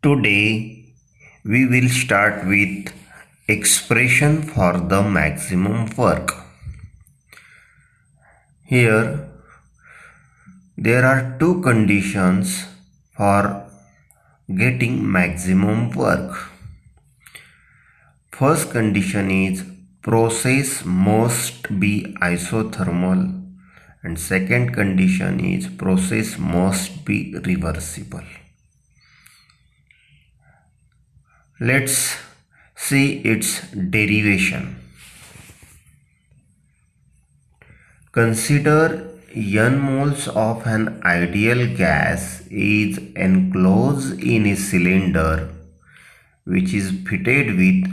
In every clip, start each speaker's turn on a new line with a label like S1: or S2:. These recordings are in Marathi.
S1: Today we will start with expression for the maximum work. Here there are two conditions for getting maximum work. First condition is process must be isothermal and second condition is process must be reversible. Let's see its derivation. Consider n moles of an ideal gas is enclosed in a cylinder which is fitted with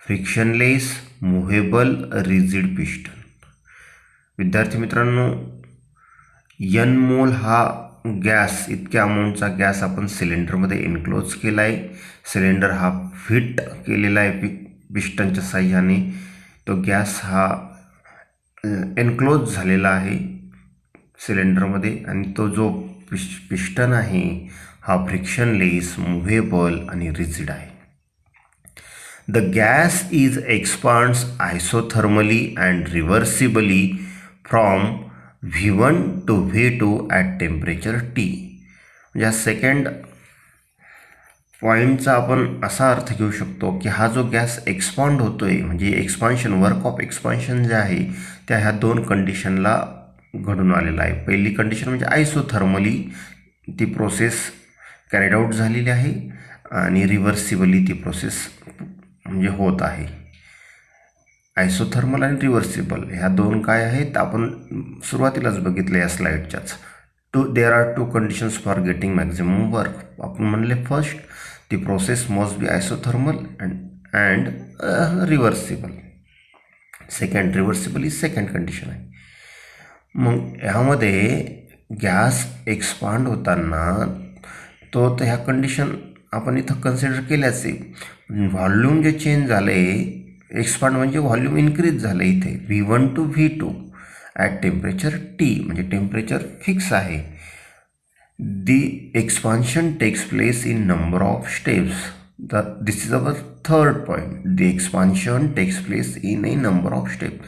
S1: frictionless movable rigid piston. विद्यार्थी मित्रांनो, n मोल हा गॅस इतक्या अमाऊंटचा गॅस आपण सिलेंडरमध्ये एन्क्लोज केला आहे. सिलेंडर हा फिट केलेला आहे पिस्टनच्या साह्याने. तो गॅस हा एन्क्लोज झालेला आहे सिलेंडरमध्ये आणि तो जो पिस्टन आहे हा फ्रिक्शनलेस मूव्हेबल आणि रिजिड आहे. The gas is expands isothermally and reversibly from V1 to V2 at temperature T. म्हणजे सेकंड पॉईंटचा आपण असा अर्थ घेऊ शकतो की हा जो गॅस एक्सपांड होतोय म्हणजे एक्सपान्शन वर्क ऑफ एक्सपान्शन जे आहे त्या ह्या दोन कंडिशनला घडून आलेला आहे. पहिली कंडिशन म्हणजे आयसोथर्मली ती प्रोसेस कॅरीड आऊट झालेली आहे आणि रिव्हर्सिबली ती प्रोसेस म्हणजे होत आहे. आयसोथर्मल आणि रिव्हर्सिबल ह्या दोन काय आहेत आपण सुरुवातीलाच बघितलं या स्लाइडच्याच. There are two conditions for getting maximum work. आपण म्हणले first the process must be isothermal and reversible. Second reversible ही सेकंड कंडिशन आहे. मग ह्यामध्ये गॅस एक्सपांड होताना तो तर ह्या कंडिशन आपण इथं कन्सिडर केल्याच आहे. व्हॉल्यूम जे चेंज झालं आहे एक्सपांड म्हणजे व्हॉल्यूम इन्क्रीज झालं इथे V1 to V2 at temperature T म्हणजे टेम्परेचर फिक्स आहे. The expansion takes place in number of steps. This is our third point. The expansion takes place in a number of step.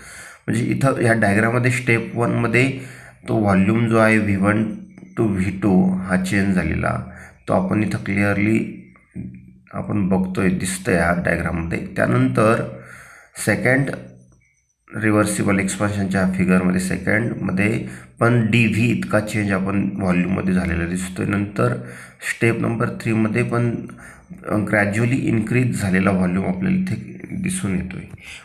S1: म्हणजे इथं ह्या डायग्राममध्ये स्टेप 1मध्ये तो व्हॉल्यूम जो आहे V1 टू V2 हा चेंज झालेला तो आपण इथं क्लिअरली आपण बघतोय दिसतंय ह्या डायग्राममध्ये. त्यानंतर सेकंड रिव्हर्सिबल एक्सपान्शनच्या फिगरमध्ये सेकंडमध्ये पण DV इतका चेंज आपण व्हॉल्यूममध्ये झालेला दिसतोय. नंतर स्टेप नंबर 3मध्ये पण ग्रॅज्युअली इन्क्रीज झालेला व्हॉल्यूम आपल्याला इथे दिसून येतोय.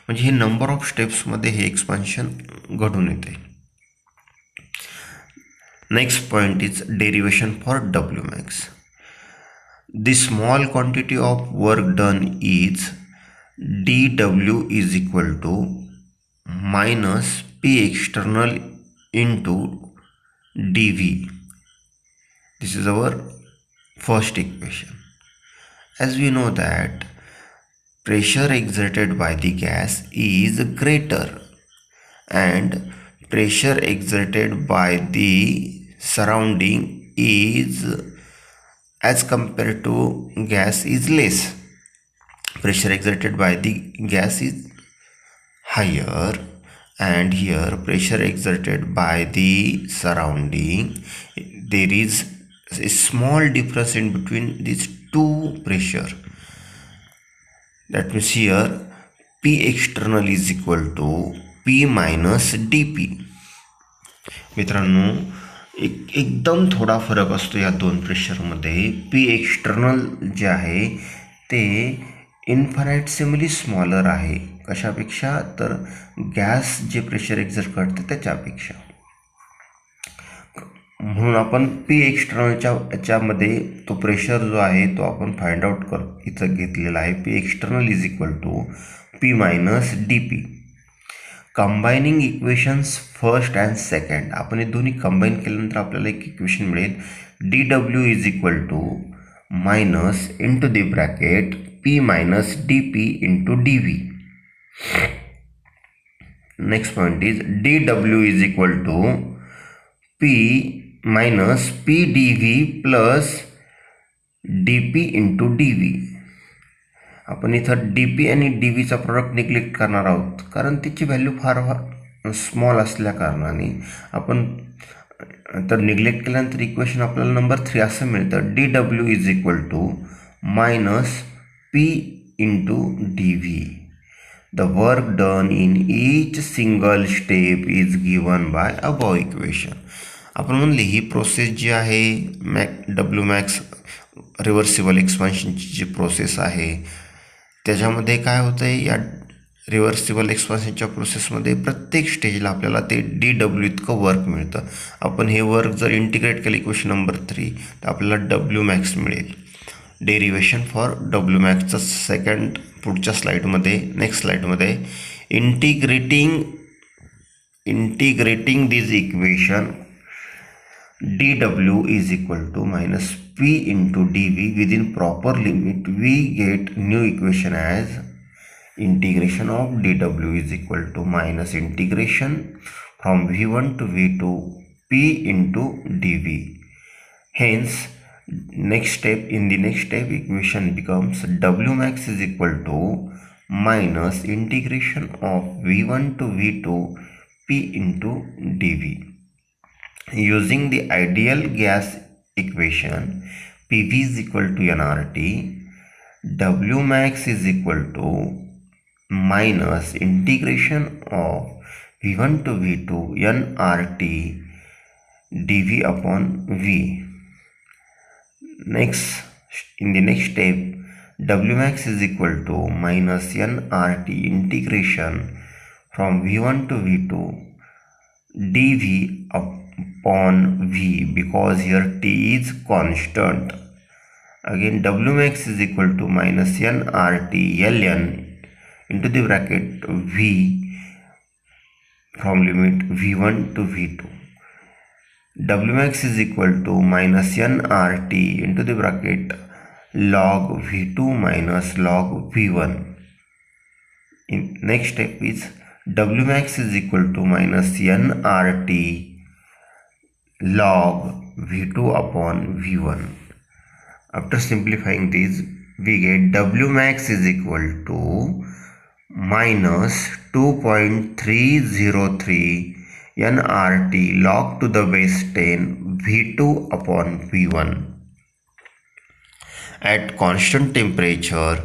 S1: म्हणजे हे नंबर ऑफ स्टेप्समध्ये हे एक्सपान्शन घडून येते. Next point is derivation for Wmax. The small quantity of work done is dW is equal to minus P external into dV. This is our first equation. As we know that pressure exerted by the gas is greater and pressure exerted by the surrounding is as compared to gas is less. Pressure exerted by the gas is higher and here pressure exerted by the surrounding, there is a small difference in between these two pressure. That means here P external is equal to P minus dP. मित्रांनो एकदम थोडा फरक असतो या दोन प्रेशरमध्ये. P एक्सटर्नल जे आहे ते इन्फायनाइटसिमली स्मॉलर आहे. कशापेक्षा तर गॅस जे प्रेशर एक्झर्ट करते त्याच्यापेक्षा. म्हणून आपण P एक्सटर्नलच्या याच्यामध्ये तो प्रेशर जो आहे तो आपण फाइंड आउट इथं घेतलेला आहे. P external is equal to P minus dP. Combining equations first and second आपण हे दोन्ही कंबाईन केल्यानंतर आपल्याला एक इक्वेशन मिळेल. dW is equal to minus into the bracket P minus dP into dV. Next point is dW is equal to P minus P dV plus D P into D V. आपण इथं डी पी आणि डी व्हीचा प्रोडक्ट निग्लेक्ट करणार आहोत, कारण त्याची व्हॅल्यू फार स्मॉल असल्या कारणाने आपण तर निग्लेक्ट केल्यानंतर इक्वेशन आपल्याला नंबर 3 असं मिळतं, D W is equal to minus P into D V. The work done in each single step is given by above equation. आपण म्हणले ही प्रोसेस जी आहे डब्ल्यू मॅक्स रिव्हर्सिबल एक्सपान्शनची जी प्रोसेस आहे त्याच्यामध्ये काय होतं आहे, या रिव्हर्सिबल एक्सपान्शनच्या प्रोसेसमध्ये प्रत्येक स्टेजला आपल्याला ते डी डब्ल्यू इतकं वर्क मिळतं. आपण हे वर्क जर इंटिग्रेट केलं इक्वेशन नंबर 3 तर आपल्याला डब्ल्यू मॅक्स मिळेल. डेरिवेशन फॉर डब्ल्यू मॅक्सचं सेकंड पुढच्या स्लाईडमध्ये नेक्स्ट स्लाईडमध्ये integrating this equation D W is equal to minus P into D V within proper limit we get new equation as integration of D W is equal to minus integration from V1 to V2 P into dV. Hence, in the next step equation becomes W max is equal to minus integration of V1 to V2 P into dV. Using the ideal gas equation, PV is equal to nRT, W max is equal to minus integration of V1 to V2 nRT dV upon V. In the next step, W max is equal to minus nRT integration from V1 to V2 dV upon V, because here T is constant. Again, W max is equal to minus nRT ln into the bracket V from limit V1 to V2. W max is equal to minus nRT into the bracket log V2 minus log V1. In next step is W max is equal to minus nRT log V2 upon V1. After simplifying this, we get W max is equal to minus 2.303 nRT log to the base 10 V2 upon V1. At constant temperature,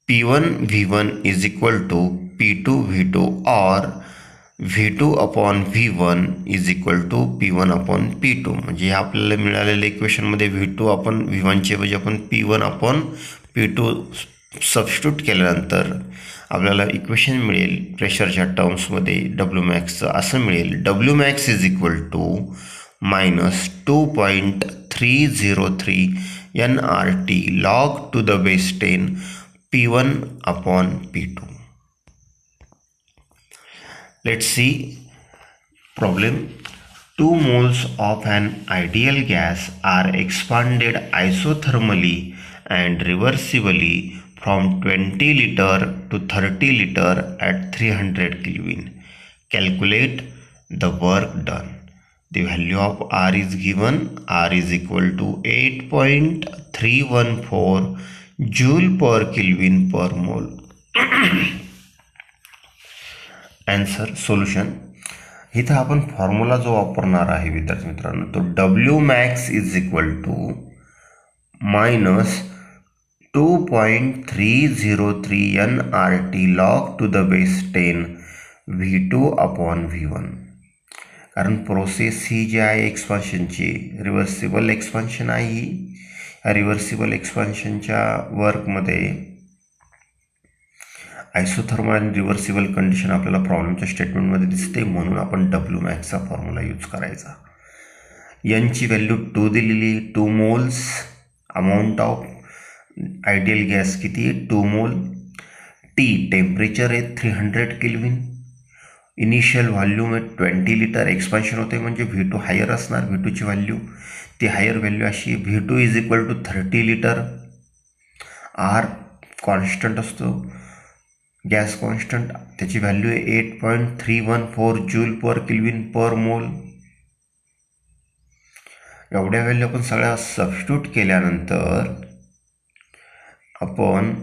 S1: P1 V1 is equal to P2 V2 or V2 upon V1 is equal to P1 upon P2. म्हणजे आपल्याला मिळालेल्या इक्वेशनमध्ये V2 आपण V1च्या ऐवजी आपण P1 upon P2 सबस्टिट्यूट केल्यानंतर आपल्याला इक्वेशन मिळेल प्रेशरच्या टर्म्समध्ये डब्ल्यू मॅक्सचं असं मिळेल, W max is equal to minus 2.303 nRT log to the base 10 P1 upon P2. Let's see problem. 2 moles of an ideal gas are expanded isothermally and reversibly from 20 liter to 30 liter at 300 Kelvin. Calculate the work done. The value of R is given. R is equal to 8.314 joule per Kelvin per mole. Answer solution. इथं आपण फॉर्म्युला जो वापरणार आहे विद्यार्थी मित्रांनो तो W max is equal to minus 2.303 nRT log to the base 10 V2 upon V1. कारण प्रोसेस ही जी आहे एक्सपान्शनची रिव्हर्सिबल एक्सपान्शन आहे ही या रिव्हर्सिबल एक्सपान्शनच्या वर्कमध्ये आयसोथर्मल आणि रिव्हर्सिबल कंडिशन आपल्याला प्रॉब्लेमच्या स्टेटमेंटमध्ये दिसते, म्हणून आपण डब्ल्यू मॅक्सचा फॉर्म्युला यूज करायचा. यांची व्हॅल्यू 2 दिलेली, 2 moles. Amount of ideal gas किती आहे 2 मोल. टी टेम्परेचर आहे 300 केल्विन. इनिशियल व्हॉल्यूम आहे 20 लिटर. एक्सपान्शन होते म्हणजे V2 हायर असणार. V2ची व्हॅल्यू ती हायर व्हॅल्यू अशी V2 is equal to 30 litre. R constant असतो, गॅस कॉन्स्टंट, त्याची व्हॅल्यू आहे 8.314 जूल पर केल्विन पर मोल. एवढ्या व्हॅल्यू आपण सगळ्या सबस्टिट्यूट केल्यानंतर आपण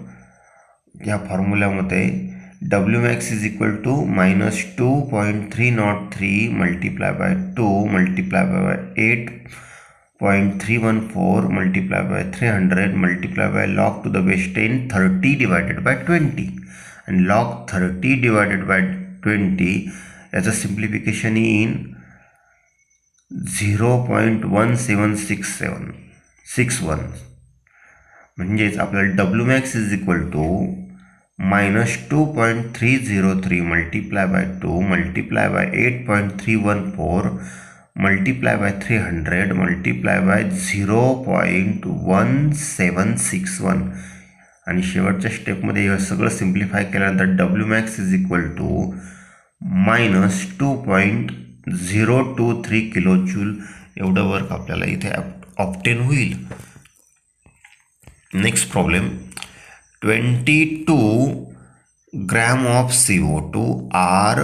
S1: या फॉर्म्युल्यामध्ये Wmax is equal to -2.303 multiply by 2 multiply by 8.314 multiply by 300 multiply by log to the base 10 30 divided by 20 and log 30 divided by 20 याचं सिम्प्लिफिकेशन इन 0.1761 म्हणजेच आपल्याला Wmax is equal to -2.303 multiply by 2 multiply by 8.314 multiply by 300 multiply by 0.1761 आणि शेवटच्या स्टेपमध्ये हे सगळं सिम्प्लिफाय केल्यानंतर Wmax is equal to -2.023 kilo joule एवढं वर्क आपल्याला इथे ऑब्टेन होईल. Next problem 22 grams of CO2 are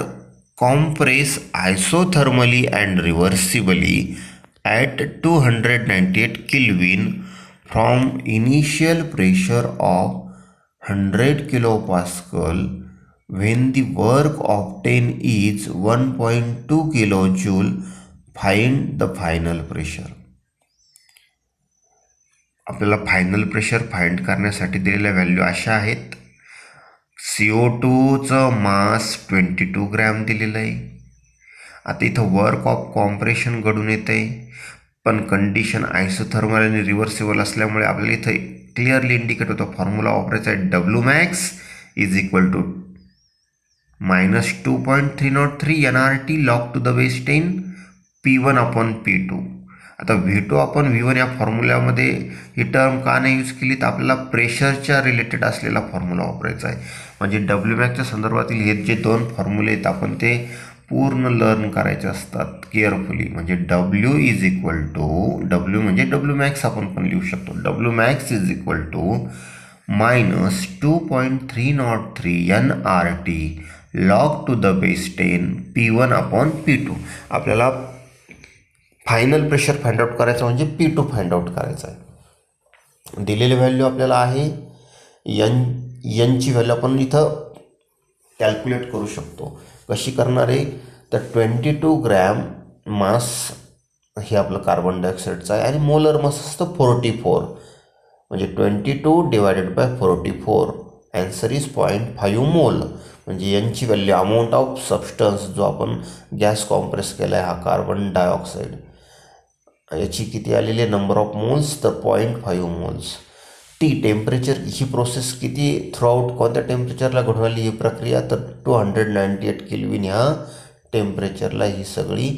S1: compressed isothermally and reversibly at 298 Kelvin from initial pressure of 100 kilopascal when the work obtained is 1.2 kilojoule. Find the final pressure. आपल्याला फायनल प्रेशर फाइंड करण्यासाठी दिलेल्या व्हॅल्यू अशा आहेत. CO2चं मास 22 ग्रॅम दिलेलं आहे. आता इथं वर्क ऑफ कॉम्प्रेशन घडून येतं आहे, पण कंडिशन आयसोथर्मल आणि रिव्हर्सिबल असल्यामुळे आपल्याला इथं क्लिअरली इंडिकेट होतं फॉर्म्युला वापरायचा आहे Wmax is equal to -2.303 NRT log to the base 10 P1 upon P2. आता V2 आपण V1 या फॉर्म्युल्यामध्ये ही टर्म का नाही यूज केली तर आपल्याला प्रेशरच्या रिलेटेड असलेला फॉर्म्युला वापरायचा आहे. म्हणजे Wmaxच्या संदर्भातील हे जे दोन फॉर्म्युले आहेत आपण ते पूर्ण लर्न करायचे असतात केअरफुली. म्हणजे W is equal to W म्हणजे Wmax आपण पण लिहू शकतो. Wmax is equal to -2.303 NRT log to the base 10 P1 upon P2. आपल्याला फायनल प्रेशर फाइंड आउट करायचं म्हणजे P2 फाइंड आउट करायचं आहे. दिलेली व्हॅल्यू आपल्याला आहे एनची व्हॅल्यू आपण इथं कॅल्क्युलेट करू शकतो. कशी करणार आहे तर 22 ग्रॅम मास हे आपलं कार्बन डायऑक्साईडचं आहे आणि मोलर मास असतं 44. म्हणजे 22 डिवायडेड बाय 44 ॲन्सर इज 0.5 मोल. म्हणजे यांची व्हॅल्यू अमाऊंट ऑफ सबस्टन्स जो आपण गॅस कॉम्प्रेस केला आहे हा कार्बन डायऑक्साईड याची किती आलेली आहे नंबर ऑफ मोल्स तर 0.5 मोल्स. टी टेम्परेचर ही प्रोसेस किती थ्रूआउट कोणत्या टेम्परेचरला घडून आली ही प्रक्रिया तर 298 केल्विन ह्या टेम्परेचरला ही सगळी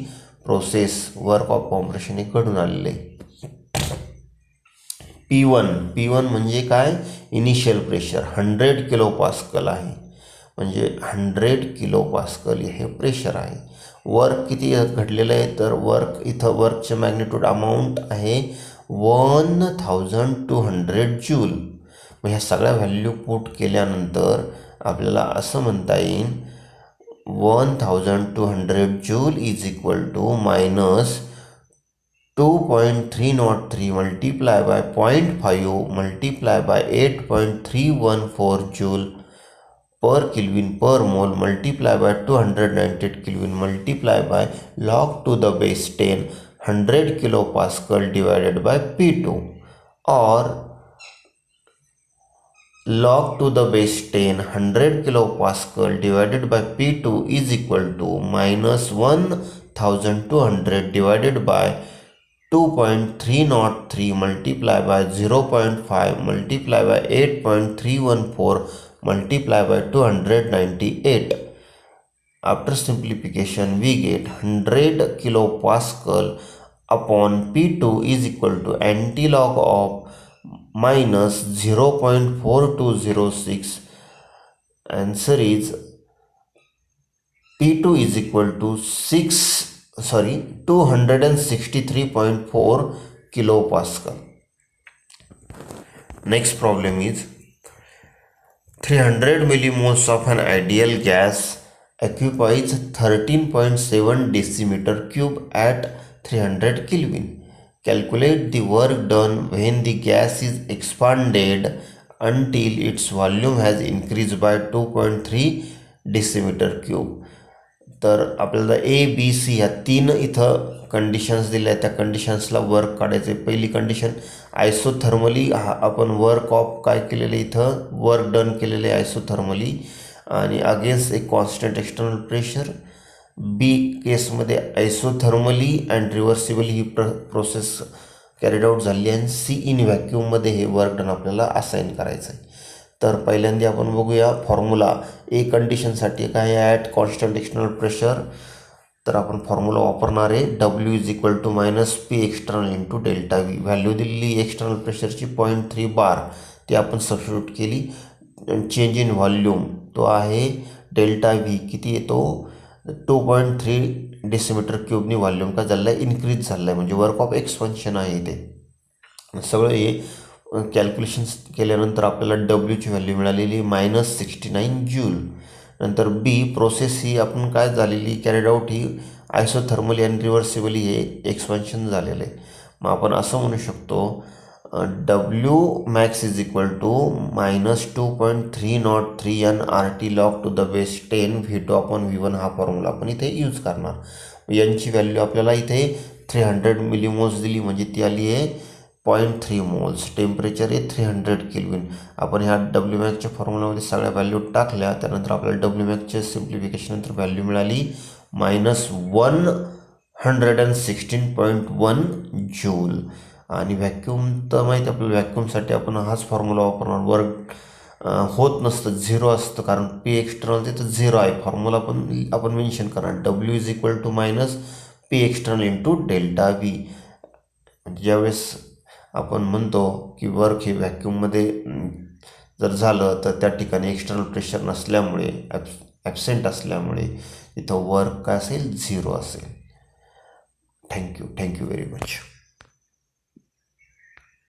S1: प्रोसेस वर्क ऑफ कॉम्प्रेशन ही घडून आलेली आहे. P1 म्हणजे काय इनिशियल प्रेशर 100 किलोपास्कल आहे. म्हणजे 100 किलोपास्कल हे प्रेशर आहे. वर्क किती घडलेलं आहे तर वर्क इथं वर्कचे मॅग्निट्यूड अमाऊंट आहे 1200 जूल. मग ह्या सगळ्या व्हॅल्यू पुट केल्यानंतर आपल्याला असं म्हणता येईल 1200 joule is equal to -2.303 multiply by 0.5 multiply by 8.314 joule per Kelvin per mole multiply by 298 Kelvin multiply by log to the base 10 100 kilopascal divided by P2 or log to the base 10 100 kilopascal divided by P2 is equal to -1200 divided by 2.303 multiply by 0.5 multiply by 8.314 multiply by 298. After simplification we get 100 kilopascal upon P2 is equal to antilog of -0.4206. Answer is P2 is equal to 263.4 kilopascal. Next problem is 300 millimoles of an ideal gas occupies 13.7 decimeter cube at 300 Kelvin. Calculate the work done when the gas is expanded until its volume has increased by 2.3 decimeter cube. तर आपल्याला ए बी सी ह्या 3 इथं कंडिशन्स दिल्या आहेत. त्या कंडिशन्सला वर्क काढायचे. पहिली कंडिशन आयसोथर्मली आपण वर्क ऑफ काय केलेलं इथं वर्क डन केलेलं आहे आयसोथर्मली आणि against a constant external pressure. B केसमध्ये आयसोथर्मली अँड रिव्हर्सिबली ही प्रोसेस कॅरीड आउट झाली आणि सी इन व्हॅक्यूममध्ये हे वर्क डन आपल्याला असाइन करायचं आहे. तर पहिल्यांदा आपण बघूया फॉर्म्युला. ए कंडिशनसाठी काय आहे ॲट कॉन्स्टंट एक्सटर्नल प्रेशर. तर आपण फॉर्म्युला वापरणार आहे W is equal to minus P external into delta V. Value दिलेली एक्सटर्नल प्रेशरची 0.3 बार ती आपण सबस्टिट्यूट केली. चेंज इन व्हॉल्यूम तो आहे डेल्टा व्ही किती येतो 2.3 डेसिमीटर क्यूबनी व्हॉल्यूम काय झालं आहे इन्क्रीज झालं आहे म्हणजे वर्क ऑफ एक्सपान्शन आहे ते. सगळं हे कॅल्क्युलेशन्स केल्यानंतर आपल्याला डब्ल्यूची व्हॅल्यू मिळालेली -69 जूल. नंतर बी प्रोसेस ही आपण काय झालेली कॅरीड आउट ही आयसोथर्मली आणि रिव्हर्सिबली हे एक्सपान्शन झालेलं आहे. मग आपण असं म्हणू शकतो W max is equal to -2.303 N R T log to the base 10 V2 upon V1 हा फॉर्म्युला आपण इथे यूज करणार. यांची व्हॅल्यू आपल्याला इथे 300 मिलीमोल्स दिली म्हणजे ती आली आहे 0.3 मोल्स. टेम्परेचर आहे 300 केल्विन. आपण ह्या डब्ल्यू मॅक्सच्या फॉर्म्युलामध्ये सगळ्या व्हॅल्यू टाकल्या. त्यानंतर आपल्याला डब्ल्यू मॅक्सच्या सिम्प्लिफिकेशन नंतर व्हॅल्यू मिळाली -116.1 जूल. आणि व्हॅक्यूम तर माहिती आपल्याला व्हॅक्यूमसाठी आपण हाच फॉर्म्युला वापरणार. वर्क होत नसतं 0 असतं कारण पी एक्सटर्नल तिथं 0 आहे. फॉर्म्युला पण आपण मेन्शन करणार W is equal to minus P external into delta V. म्हणजे ज्यावेळेस आपण म्हणतो की वर्क हे व्हॅक्यूममध्ये जर झालं तर त्या ठिकाणी एक्सटर्नल प्रेशर नसल्यामुळे ॲब्सेंट असल्यामुळे इथं वर्क काय असेल 0 असेल. Thank you very much.